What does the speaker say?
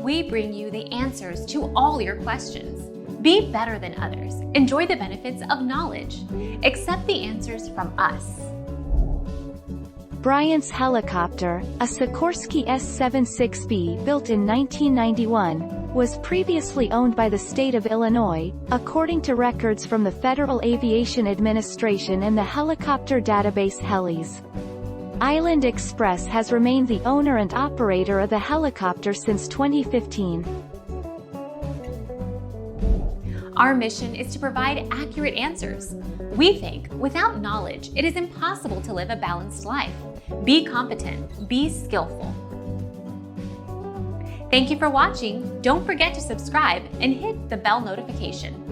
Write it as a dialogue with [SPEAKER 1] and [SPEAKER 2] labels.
[SPEAKER 1] we bring you the answers to all your questions. Be better than others. Enjoy the benefits of knowledge. Accept the answers from us.
[SPEAKER 2] Bryant's helicopter, a Sikorsky S-76B built in 1991, was previously owned by the state of Illinois, according to records from the Federal Aviation Administration and the helicopter database Helis. Island Express has remained the owner and operator of the helicopter since 2015.
[SPEAKER 1] Our mission is to provide accurate answers. We think without knowledge, it is impossible to live a balanced life. Be competent, be skillful. Thank you for watching. Don't forget to subscribe and hit the bell notification.